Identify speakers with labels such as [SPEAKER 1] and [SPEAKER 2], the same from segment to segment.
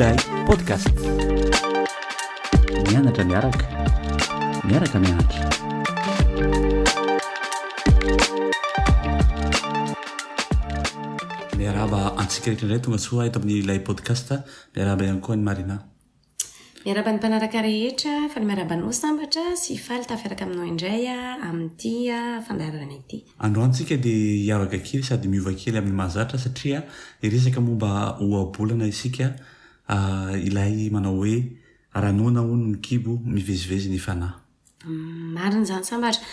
[SPEAKER 1] ilay podcast. Mianatra miaraka miaraka mianatra. Miaraba antsika rehetra indray tonga soa eto amin'ny ilay podcast. Miaraba ihany koa ny Marina.
[SPEAKER 2] Miaraba ny mpanaraka rehetra fa ny miaraba ny sambatra sy faly tafiaraka aminao indray amin'ity fandarana ity.
[SPEAKER 1] Androantsika dia hiavaka kely sady miova kely amin'ny mahazatra satria iresaka momba ohabolana isika ilay manao hoe ranona hono ny kibo mivezivezy ny fanahy.
[SPEAKER 2] Marina izany sambatra.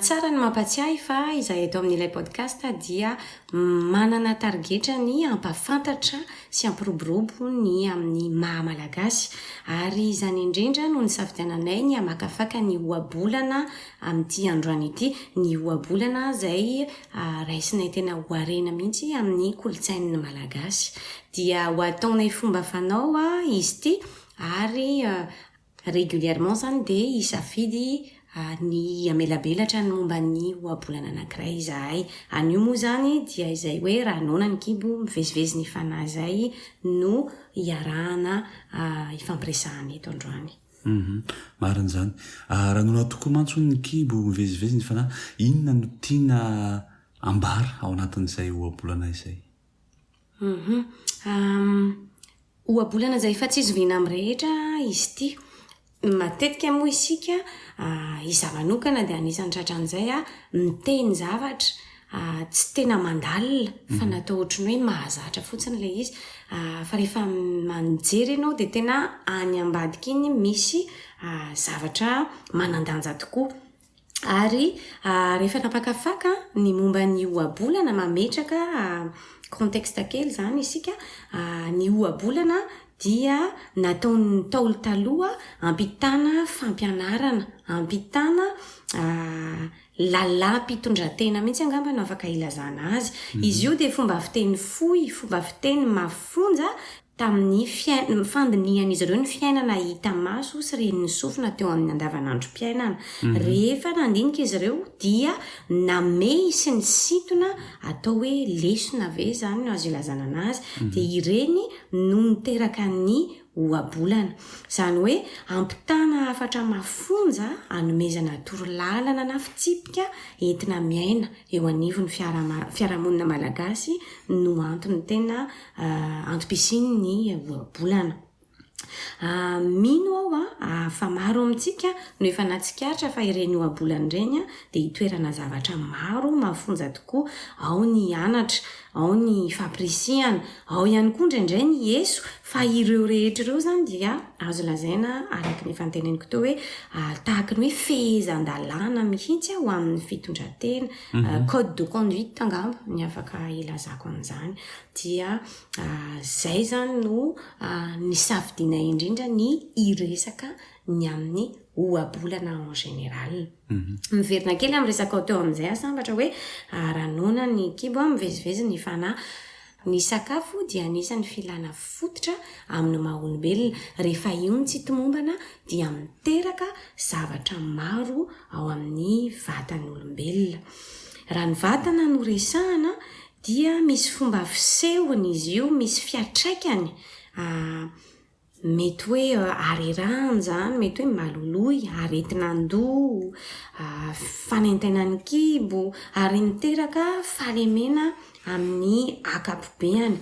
[SPEAKER 2] Tsara ny mampatsiahy fa izahay eto amin'ilay podcast dia manana targetra ny ampafantatra sy ampiroborobo ny amin'ny mahamalagasy ary izany indrindra no ny safidiananay ny amakafaka ny ohabolana amin'ity androany ity, ny ohabolana izay raisinay tena hoarena mihitsy amin'ny kolotsain'ny malagasy dia ho ataonay fomba fanao izy ity ary régulièrement zany dia isafidy ny amelabelatra ny momba ny ohabolana anankiray izahay. Anio moa zany dia izay hoe ranona ny kibo mivezivezy ny fanahy izay no hiarahana ifampiresahana eto androany.
[SPEAKER 1] Marina izany. Ranona tokoa mantsy ny kibo mivezivezy ny fanahy. Inona no tiana ambara ao anatin'izay ohabolana izay?
[SPEAKER 2] Ohabolana izay fa tsy zoviana amin'ny rehetra izy ity. Matetika moa isika izamanokana dia anisany tratran'izay miteny zavatra tsy tena mandalina fa natao ohatrany hoe mahazatra fotsiny ilay izy fa rehefa manjery ianao dia tena any ambadika iny misy zavatra manandanja tokoa ary rehefa napakafaka ny momba ny ohabolana mametraka contexte kely zany isika ny ohabolana dia nataon'ny Ntaolo taloha ampitana fampianarana, ampitana lalam-pitondratena mihitsy angamba no afaka ilazana azy. Izy io dia fomba fiteny fohy, fomba fiteny mafonja tamin'ny fandinihan'izy ireo ny fiainana hita maso sy reny ny sofina teo amin'ny andavanandrom-piainana. Rehefa nandinika izy ireo dia namey sy ny sintona atao hoe lesona ve zany no azo ilazana anazy dia ireny no niteraka ny ohabolana. Izany hoe ampitana hafatra mafonja anomezana torolalana na fitsipika entina miaina eo anivon'ny fiarahamonina malagasy no antony tena antom-pisiany ny ohabolana. Mino aho fa maro amintsika no efa natsikaritra fa ireny ohabolana ireny dia hitoerana zavatra maro mafonja tokoa, ao ny anatra, ao ny fampirisihana, ao ihany koa indraindray ny heso fa ireo rehetra ireo zany dia azo lazaina araka ny efa noteneniko teo hoe tahaka ny hoe fehezan-dalàna mihitsy ho amin'ny fitondratena, code de conduite angamba ny afaka ilazako an'izany dia zay zany no ny safidinay indrindra ny iresaka ny amin'ny ohabolana en général. Miverina kely amin'ny resaka teo amin'izay sambatra hoe ranona ny kibo mivezivezy ny fanahy. Ny sakafo dia anisan'ny filana fototra amin'ny maha-olombelona. Rehefa io ny tsy tomombana dia miteraka zavatra maro ao amin'ny vatan'ny olombelona. Raha ny vatana no resahana dia misy fomba fisehony izy io, misy fiatraikany. Mety hoe arerahana zany, mety hoe maloloy, aretin'andoha, fanentenan'ny kibo ary miteraka fahalemena amin'ny akapobeany.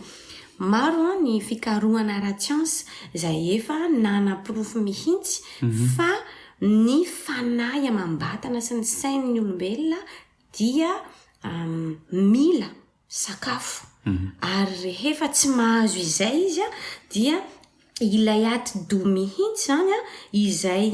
[SPEAKER 2] Maro ny fikarohana ara-tsiansa izay efa nanapirofo mihitsy fa ny fanahy amam-batana sy ny sain'ny olombelona dia mila sakafo ary rehefa tsy mahazo izay izy dia ilay ati-doha mihitsy zany izay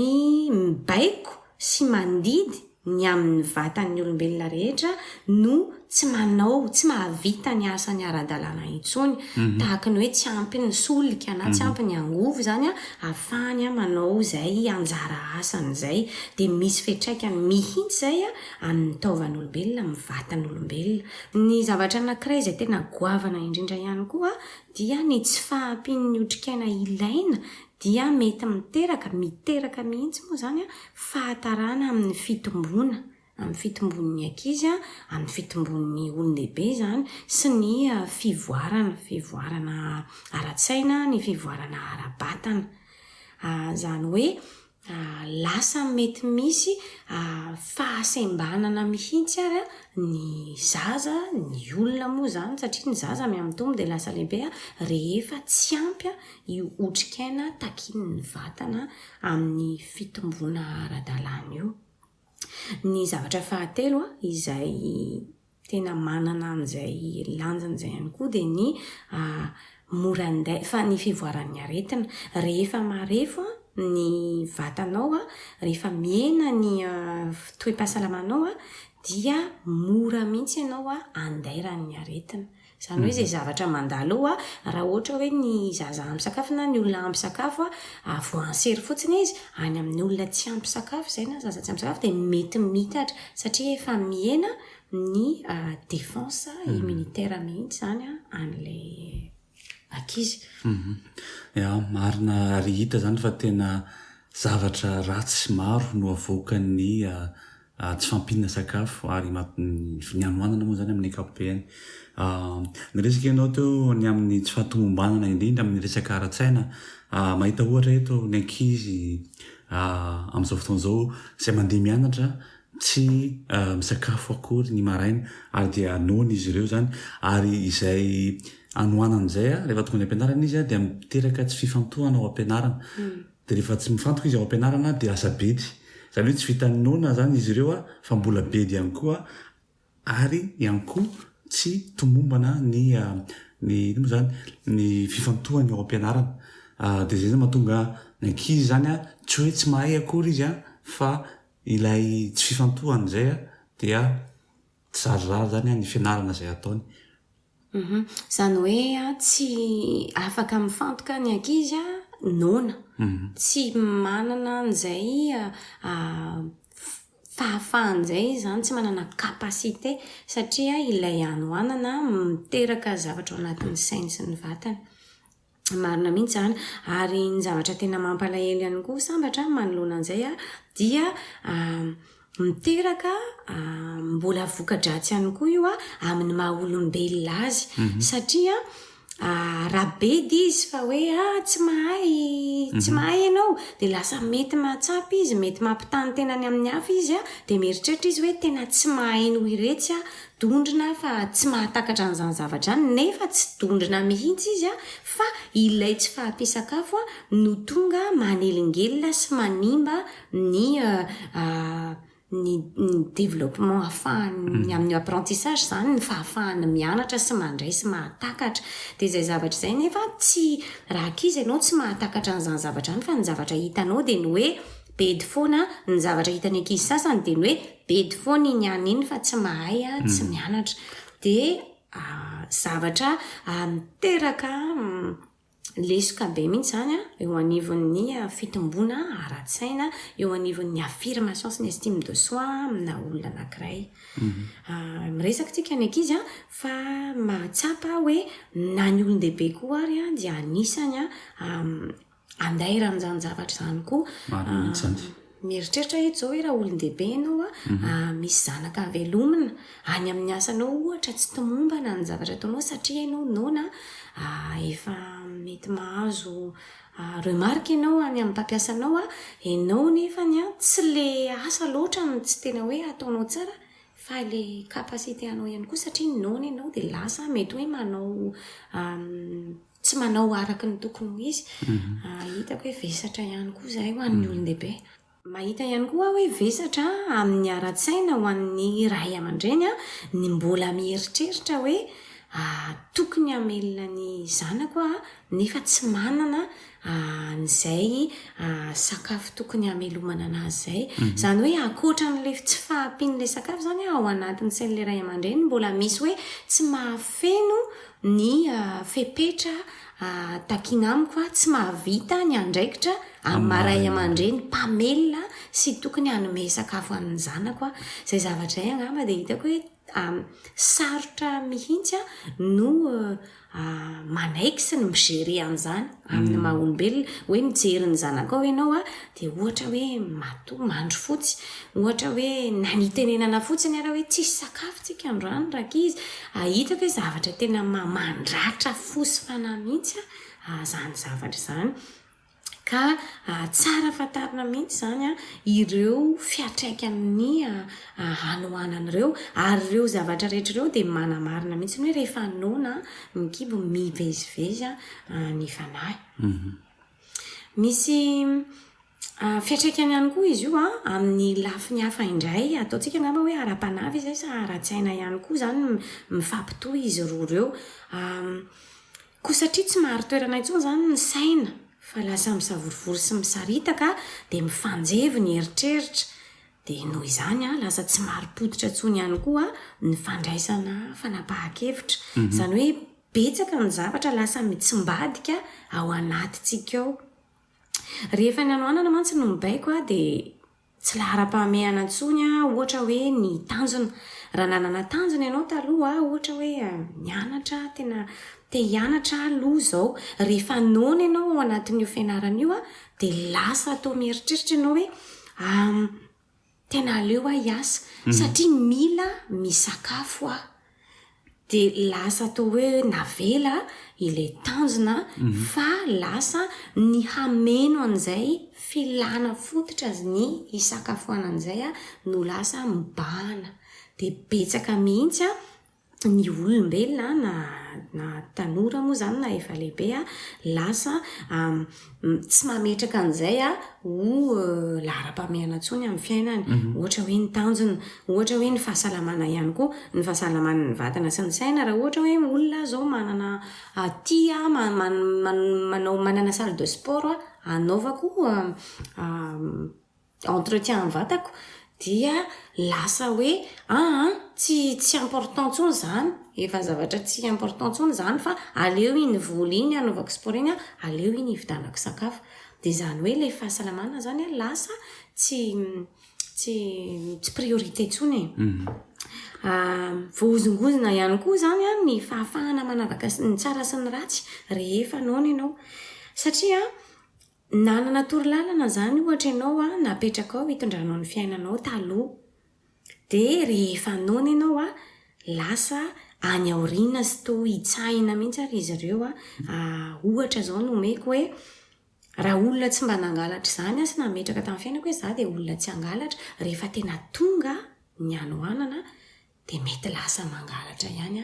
[SPEAKER 2] mibaiko sy mandidy ny amin'ny vatan'ny olombelona rehetra no tsy manao, tsy mahavita ny asany ara-dalàna intsony. Tahaka ny hoe tsy ampy ny solika na tsy ampy ny angovo zany ahafahany manao izay anjara asany izay dia misy fiantraikany mihitsy izay amin'ny taovan'olombelona, amin'ny vatan'olombelona. Ny zavatra anankiray izay tena goavana indrindra ihany koa dia ny tsy fahampian'ny otrikaina ilaina dia mety miteraka mihitsy moa zany fahatarana amin'ny fitomboana amin'ny fitombon'ny ankizy amin'ny fitombon'ny olon-dehibe zany sy ny fivoarana ara-tsaina ny fivoarana ara-batana zany hoe lasa mety misy fahasembanana mihitsy ary ny zaza ny olona moa zany satria ny zaza miamitombo dia lasa lehibe rehefa tsy ampy io otrikaina takin'ny vatana amin'ny fitombona ara-dalàna io. Ny zavatra fahatelo izay tena manana an'izay lanjan'izay ihany koa dia ny moranday fa ny fivoaran'ny aretina rehefa marefo ny vatanao rehefa miena ny toe-pahasalamanao dia mora mihitsy ianao andairan'ny aretina. Zany hoe izay zavatra mandalo raha ohatra hoe ny zaza ampy sakafo na ny olona ampy sakafo voansery fotsiny izy any amin'ny olona tsy ampy sakafo izay na zaza tsy ampy sakafo dia mety mitatra satria efa miena ny défense immunitaire mihitsy zany an'ilay ankizy.
[SPEAKER 1] Marina ry hita zany fa tena zavatra ratsy maro no avoakan'ny tsy fampinana sakafo ary ny anoanana moa zany amin'ny ankapobeny. Ny resaka ianao teo ny amin'ny tsy fahatomombanana indrindra amin'ny resaka ara-tsaina mahita ohatra eto ny ankizy amin'izao fotoan'izao izay mandeha mianatra tsy misakafo akory ny maraina ary dia anoana izy ireo zany ary izay anoanan'izay rehefa tonga ny ampianarana izy dia miteraka tsy fifantohana ao ampianarana dia rehefa tsy mifantoka izy ao ampianarana dia lasa bedy zany hoe tsy vitanona zany izy ireo fa mbola bedy ihany koa ary ihany koa tsy tomombana ny zany ny fifantohany ao ampianarana dia zay zany mahatonga ny ankizy zany tsy hoe tsy mahay akory izy fa ilay tsy fifantohany zay dia zarizary zany ny fianarana zay ataony.
[SPEAKER 2] Zany hoe tsy afaka mifantoka ny ankizy nona tsy manana an'izay fahafahan'izay zany tsy manana kapasité satria ilay anoanana miteraka zavatra ao anatin'ny sainy sy ny vatana. Marina mihitsy zany ary ny zavatra tena mampalahelo ihany koa sambatra manoloana an'izay dia miteraka mbola voka-dratsy ihany koa io amin'ny maha-olombelona azy satria rabedy izy fa hoe tsy mahay ianao dia lasa mety mahatsapy izy mety mampitany tenany amin'ny hafa izy dia mieritreritra izy hoe tena tsy mahay no iretsy dondrina fa tsy mahatakatra an'izany zavatra any nefa tsy dondrina mihitsy izy fa ilay tsy fahampiasakafo no tonga manelingelina sy manimba ny développement ahafahany amin'ny apprentissage zany ny fahafahany mianatra sy mandray sy mahatakatra dia izay zavatra izay nefa tsy raha ankizy ianao tsy mahatakatra an'izany zavatra any fa ny zavatra hitanao dia ny hoe bedy foana ny zavatra hitany ankizy sasany dia ny hoe bedy foana iny any iny fa tsy mahay tsy mianatra dia zavatra miteraka lesoka be mihitsy zany eo anivon'ny fitombona ara-tsaina eo anivon'ny affirmation sy ny estime de soi amina olona anankiray. Miresaka tsika ny ankizy fa mahatsapa hoe na ny olon-dehibe koa ary dia anisany andairan'izany zavatra zany koa. Mieritreritra eto zao hoe raha olon-dehibe ianao misy zanaka velomina any amin'ny asanao ohatra tsy tomombana ny zavatra ataonao satria ianao nona efa mety mahazo remarque ianao any amin'ny mpampiasanao ianao nefany tsy le asa loatra no tsy tena hoe ataonao tsara fa le kapasité anao ihany koa satria nona ianao dia lasa mety hoe manao tsy manao araka ny tokony ho izy. Hitako hoe vesatra ihany koa izay ho an'ny olon-dehibe. Mahita ihany koa hoe vesatra amin'ny ara-tsaina ho an'ny ray aman-dreny ny mbola mieritreritra hoe tokony hamelona ny zanako nefa tsy manana n'izay sakafo tokony hamelomana anazy zay. Zany hoe akoatra n'ilay tsy fahampian'ilay sakafo zany ao anatin'ny sain'ilay ray aman-dreny mbola misy hoe tsy mahafeno ny fepetra takiana amiko tsy mahavita ny andraikitra amin'ny maray aman-dreny mpamelona sy tokony hanome sakafo an'ny zanako. Izay zavatra izay angamba dia hitako hoe sarotra mihitsy no manaiky sy ny migery an'izany amin'ny maha-olombelona hoe mijery ny zanaka ao ianao dia ohatra hoe mandro fotsy, ohatra hoe nanitenenana fotsiny ara hoe tsisy sakafo tsika androany raka izy hitako hoe zavatra tena mandratra fosy fanahy mihitsy zany zavatra izany. Ka tsara fatarina mihitsy zany ireo fiatraikan'ny hanoanana ireo ary ireo zavatra rehetra ireo dia manamarina mihitsy hoe rehefa nona mikibo mivezivezy ny fanahy. Misy fiatraikany ihany koa izy io amin'ny lafiny hafa indray ataontsika angamba hoe ara-panavy izay sa ara-tsaina ihany koa zany mifampitohy izy roa ireo koa satria tsy maharo-toerana intsony zany ny saina fa lasa misavorivory sy misaritaka dia mifanjevy ny eritreritra dia noho izany lasa tsy maharo-poditra intsony ihany koa ny fandraisana fanapahan-kevitra izany hoe betsaka ny zavatra lasa mitsimbadika ao anatintsika ao. Rehefa ny hanoanana mantsy no mibaiko dia tsy lahara-pahamehana intsony ohatra hoe ny tanjona. Raha nanana tanjona ianao taloha ohatra hoe mianatra tena te hianatra aloha izao, rehefa nona ianao ao anatin'io fianarana io dia lasa atao mieritreritra ianao hoe tena aleo hiasa satria mila misakafo dia lasa atao hoe navela ilay tanjona fa lasa ny hameno an'izay filana fototra azy ny isakafoanan'izay no lasa mibahana dia betsaka mihitsy ny olombelona na tanora moa zany na efa lehibe lasa tsy mametraka an'izay ho lahara-pahamehana intsony amin'ny fiainany. Ohatra hoe ny tanjona, ohatra hoe ny fahasalamana ihany koa, ny fahasalaman'ny vatana sy ny saina. Raha ohatra hoe olona zao manana manana salle de sport anaovako entretien ny vatako dia lasa hoe tsy important intsony zany, efa zavatra tsy important intsony zany fa aleo iny voly iny anaovako sport iny aleo iny hividanako sakafo. Dia izany hoe ilay fahasalamana zany lasa tsy priorité intsony voahozongozona ihany koa zany ny fahafahana manavaka ny tsara sy ny ratsy rehefa noana ianao satria nanana torolalana zany ohatra ianao napetraka ao hitondranao ny fiainanao taloha dia rehefa noana ianao lasa any aoriana sy to hitsahina mihitsy ary izy ireo ohatra zao no omeko hoe raha olona tsy mba nangalatra izany sy nametraka tamin'ny fiainako hoe za dia olona tsy hangalatra, rehefa tena tonga ny hanoanana dia mety lasa mangalatra ihany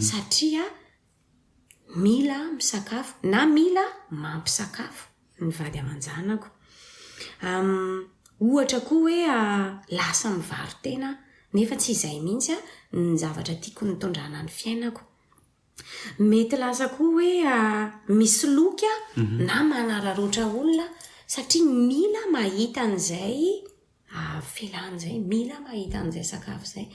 [SPEAKER 2] satria mila misakafo na mila mampisakafo ny vady aman-janako. Ohatra koa hoe lasa mivaro-tena nefa tsy izay mihitsy ny zavatra tiako nitondrana ny fiainako. Mety lasa koa hoe misy loky na manararoatra olona satria mila mahita an'izay filan'izay, mila mahita an'izay sakafo izay.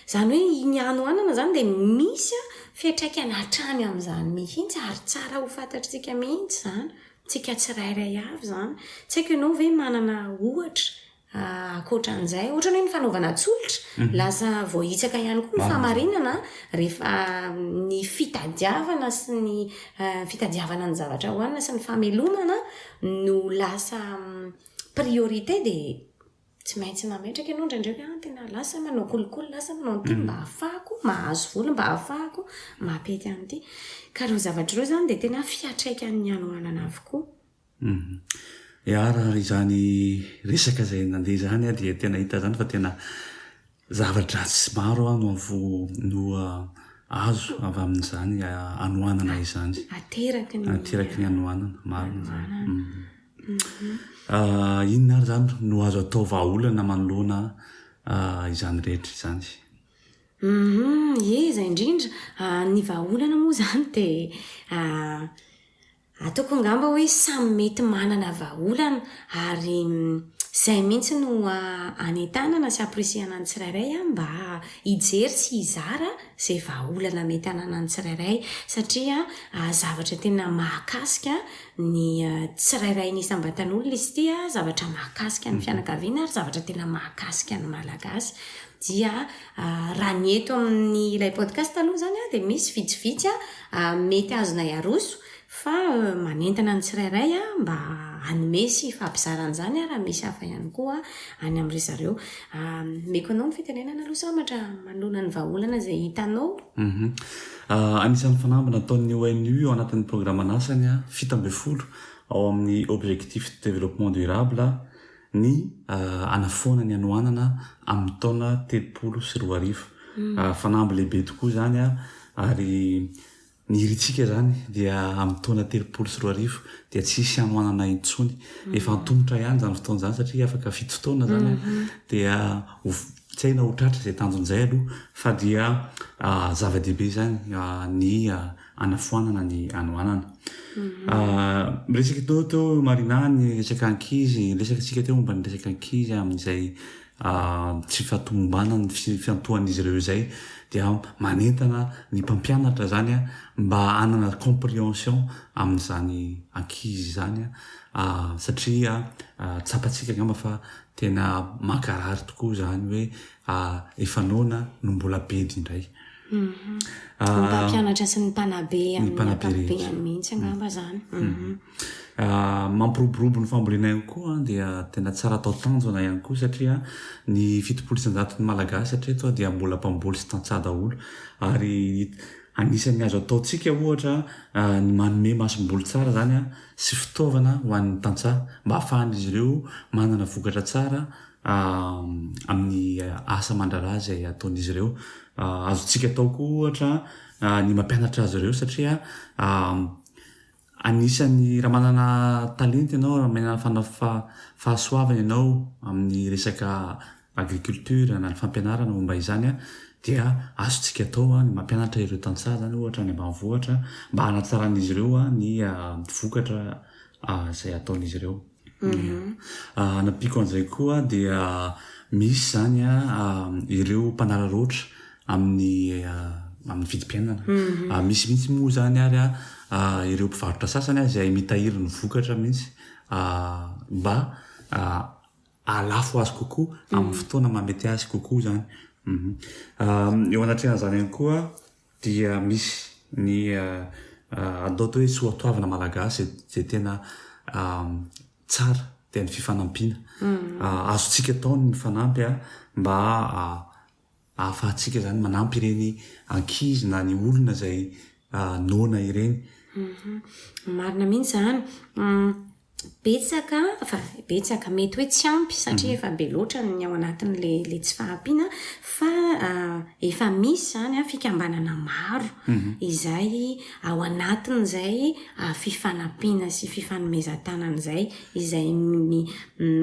[SPEAKER 2] Izany hoe ny hanoanana zany dia misy fiatraikany hatrany amin'izany mihitsy ary tsara ho fantatritsika mihitsy zany, tsika tsirairay avy zany. Tsy haiko ianao ve manana ohatra akoatran'izay, ohatra ny fanaovana tsolitra lasa voahitsaka ihany koa ny famarinana rehefa ny fitadiavana sy ny fitadiavana ny zavatra hoanina sy ny famelomana no lasa priorité dia tsy maintsy nametraka ianao ndraindraiky tena lasa manao kolikoly, lasa manao an'ity mba hafahako mahazo vola, mba hafahako mampety an'ity. Ka ireo zavatra ireo zany dia tena fiatraikan'ny hanoanana avokoa.
[SPEAKER 1] Raha izany resaka izay nandeha zany dia tena hita zany fa tena zavatra tsy maro no azo avy amin'izany hanoanana izany. Ateraky ny hanoanana maro zany. Inona ary zany no azo atao vahaolana manoloana izany rehetra izany?
[SPEAKER 2] Eza indrindra ny vahaolana moa zany dia ataoko angamba hoe samy mety manana vahaolana ary Izay mihitsy no anentanana sy apresihana ny tsirairay mba hijery sy hizara izay vahaolana mety hanana ny tsirairay satria zavatra tena mahakasika ny tsirairay nisambatan'olona izy ity zavatra mahakasika ny fianakaviana ary zavatra tena mahakasika ny malagasy dia raha ny eto amin'ny ilay podcast aloha zany dia misy vitsivitsy mety azona iaroso fa manentana ny tsirairay mba anome sy fampizaran'izany raha misy hafa ihany koa any amin'ireo zareo. Meko anao ny fitenenana aloha samatra manoloana ny vahaolana izay hitanao.
[SPEAKER 1] Anisan'ny fanambana ataon'ny ONU ao anatin'ny programanasany 17 ao amin'ny objectif de développement durable ny anafoana ny anoanana amin'ny taona 2030. Fanamby lehibe tokoa zany ary ny iritsika zany dia amin'ny taona 2030 dia tsisy anoanana intsony efa antomotra ihany zany fotoana zany satria afaka 7 taona zany dia tsy haina hotratra izay tanjon'izay aloha fa dia zava-dehibe zany ny anafoanana ny anoanana. Resaka teo Marina ny resaka ankizy resaka tsika teo momba ny resaka ankizy amin'izay tsy fahatomobana ny fiantohan'izy ireo izay dia manentana ny mpampianatra zany mba hanana compréhension amin'izany ankizy zany satria tsapatsika ngamba fa tena mankarary tokoa zany hoe efa noana no mbola bedy indray.
[SPEAKER 2] Ny mpampianatra sy ny mpanabe amin'ny ankapobeny mihitsy angamba zany.
[SPEAKER 1] Mampiroborobo ny fambolena ihany koa dia tena tsara atao tanjona ihany koa satria ny 7% ny malagasy satria toa dia mbola mpamboly sy tantsah daholo ary anisan'ny azo ataontsika ohatra ny manome masomboly tsara zany sy fitaovana ho an'ny tantsaha mba hahafahan'izy ireo manana vokatra tsara amin'ny asa mandraraha izay ataon'izy ireo. Azontsika atao koa ohatra ny mampianatra azy ireo satria anisan'ny raha manana talenty ianao raha manana fahasoavana ianao amin'ny resaka agriculture na ny fampianarana momba izany dia azontsika atao ny mampianatra ireo tantsaha zany ohatra ny ambanivohitra mba hanatsaran'izy ireo ny vokatra izay ataon'izy ireo. Anapiako an'izay koa dia misy zany ireo mpanararoatra amin'ny vidim-piainana. Misy mihitsy moa zany ary ireo mpivarotra sasany izay mitahiry ny vokatra mihitsy mba alafo azy kokoa amin'ny fotoana mamety azy kokoa zany. Eo anatrehana zany ihany koa dia misy ny atao hoe soatoavana malagasy izay tena tsara dia ny fifanampiana. Azontsika atao ny mifanampy mba ahafahantsika zany manampy ireny ankizy na ny olona izay noana ireny.
[SPEAKER 2] Marina mihitsy zany. Betsaka mety hoe tsy ampy satria efa be loatra ny ao anatin'le tsy fahampiana fa efa misy zany fikambanana maro izay ao anatin'izay fifanampiana sy fifanomezan-tanana izay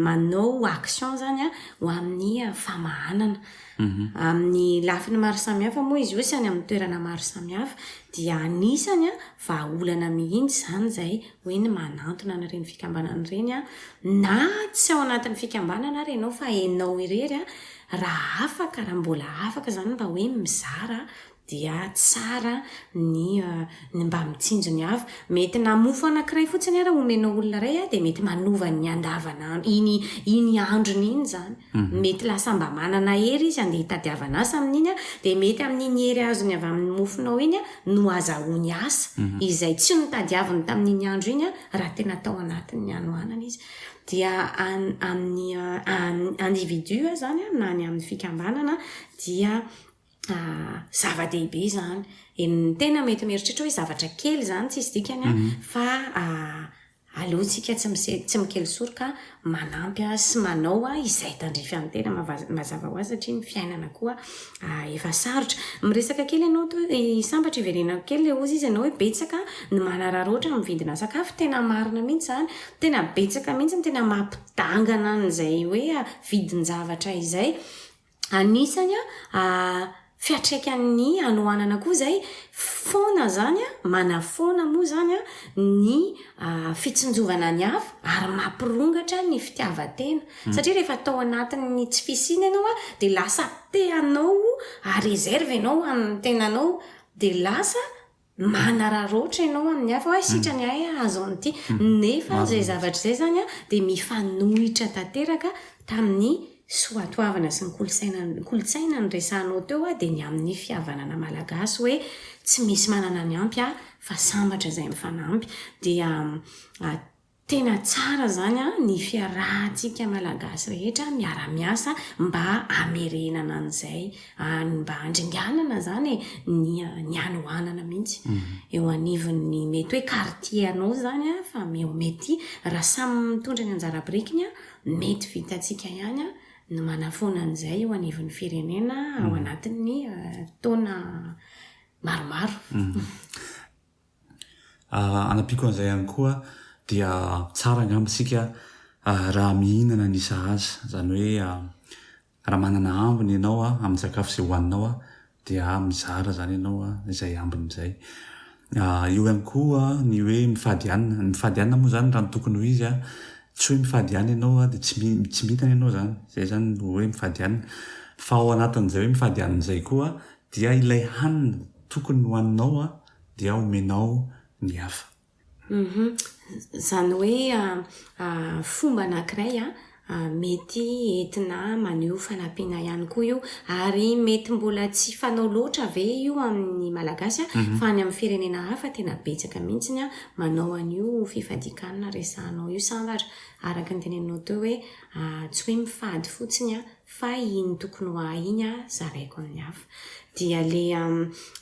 [SPEAKER 2] manao action zany ho amin'ny famahanana. Amin'ny lafiny maro samihafa moa izy io sy any amin'ny toerana maro samihafa dia anisany vahaolana mihitsy zany izay hoe ny manantona an'ireny fikambanana ireny na tsy ao anatin'ny fikambanana ary ianao fa hainao irery raha afaka raha mbola afaka zany mba hoe mizara dia tsara ny mba mitsinjo ny hafa. Mety namofo anankiray fotsiny raha omenao olona iray dia mety manova ny andavanandro iny androny iny zany. Mety lasa mba manana hery izy andeha hitadiavana asa amin'iny dia mety amin'iny hery azony avy amin'ny mofonao iny no azahoany asa izay tsy notadiaviny tamin'iny andro iny raha tena tao anatin'ny anoanana izy. Dia amin'ny individu zany na ny amin'ny fikambanana dia zava-dehibe zany. Tena mety mieritritra hoe zavatra kely zany tsy izy dikany fa aleontsika tsy mikely soroka manampy sy manao izay tandrify amin'ny tena mazava ho azy satria ny fiainana koa efa sarotra. Miresaka kely ianao sambatra iverenako kely le ozy izy ianao hoe betsaka ny manararoatra amin'ny vidina sakafo tena marina mihitsy zany. Tena betsaka mihitsy ny tena mampidangana n'izay hoe vidin-javatra izay. Anisany fiatraikany anohanana koa zay foana zany a manafoana moa zany a ny fitsinjovana ny hafa ary mampirongatra ny fitiavatena satria rehefa atao anatin'ny tsy fisiny ianao a de lasa teanao reserve ianao amin'ny tenanao de lasa manararoatra ianao amin'ny hafa hoe sitrany ay azo an'ity nefa zay zavatra zay zany a de mifanohitra tanteraka tamin'ny soatoavana sy ny kolotsaina ny resanao teo a de ny amin'ny fihavanana malagasy hoe tsy misy manana ny ampy a fa sambatra zay mifanampy dia tena tsara zany a ny fiarahantsika malagasy rehetra miara-miasa mba hamerenana an'izay mba handringanana zany ny anohanana mihitsy eo anivon'ny mety hoe quartier-anao zany a fa mety raha samy mitondra ny anjara birikiny a mety vitantsika ihany a no manafoana an'izay eo anivon'ny firenena ao anatin'ny taona maromaro.
[SPEAKER 1] Anapiko an'izay ihany koa dia tsara angambitsika raha mihinana ny sahaza zany hoe raha manana ambiny ianao amin'ny sakafo izay hohaninao dia mizara zany ianao izay ambiny izay. Eo ihany koa ny hoe mifady anina moa zany raha tokony ho izy tsy hoe mifady ihany ianao dia tsy mitana ianao zany zay zany no hoe mifady anina fa ao anatin'izay hoe mifady anina izay koa dia ilay hanina tokony hohaninao dia omenao ny hafa.
[SPEAKER 2] Zany hoe fomba anankiray mety entina maneho fanampiana ihany koa io ary mety mbola tsy fanao loatra ve io amin'ny malagasy fa any amin'ny firenena hafa tena betsaka mihitsy manao an'io fifadikanana resanao io sambatra araka ny teneninao teo hoe tsy hoe mifady fotsiny fa iny tokony ho iny zaraiko amin'ny hafa dia le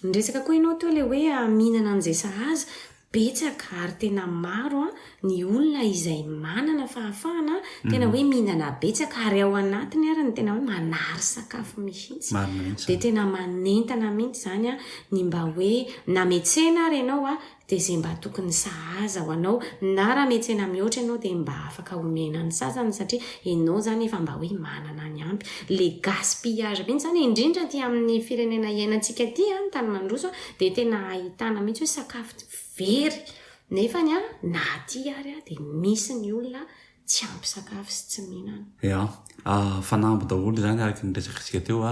[SPEAKER 2] nyresaka koa ianao teo le hoe mihinana an'izay sahaza betsaka ary tena maro ny olona izay manana fahafahana tena hoe mihinana betsaka ary ao anatiny ary ny tena hoe manary sakafo mihitsy de tena manentana mihitsy zany ny mba hoe na metsena ary ianao de zay mba tokony sahaza ho anao na raha metsena mihoatra ianao de mba afaka omena ny sasany satria ianao zany efa mba hoe manana ny ampy le gaspillage mihitsy zany indrindra ty amin'ny firenena iainantsika ty ny tany mandroso de tena ahitana mihitsy hoe sakafo very nefa na aty ary de misy ny olona tsy ampy sakafo sy tsy mihinana.
[SPEAKER 1] Fanambo daholo zany araka ny resakasika teo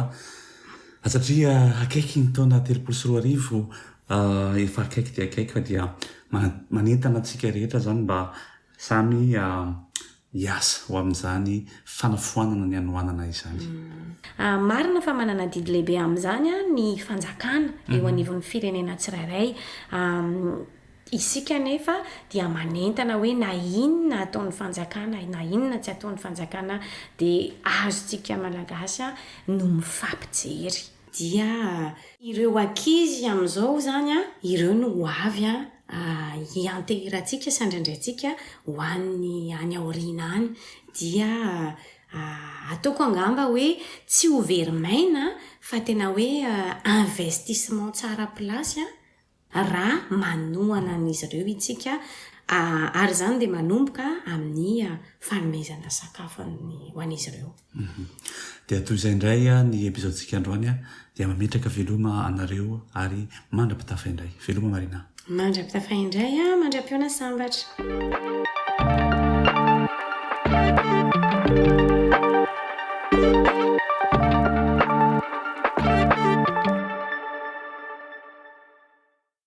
[SPEAKER 1] satria akaiky ny taona 34 efa akaiky dia akaiky fa dia manentana antsika rehetra zany mba samy hiasa ho amin'izany fanafoanana ny anohanana izany.
[SPEAKER 2] Marina fa manana didy lehibe amin'izany ny fanjakana eo anivon'ny firenena tsirairay. Isika nefa dia manentana hoe na inona ataon'ny fanjakana na inona tsy ataon'ny fanjakana dia azontsika malagasy no mifampijery dia ireo ankizy amin'izao zany ireo no ho avy hiantehirantsika sy andraindraitsika ho an'ny any aoriana any dia ataoko angamba hoe tsy ho verimaina fa tena hoe investissement tsara plasy raha manohana an'izy ireo itsika ary zany dia manomboka amin'ny fanomezana sakafo ho an'izy ireo.
[SPEAKER 1] Dia toy izay indray ny episodintsika androany dia mametraka veloma anareo ary mandrapitafa indray. Veloma Marina.
[SPEAKER 2] Mandrapitafa indray mandra-piona sambatra.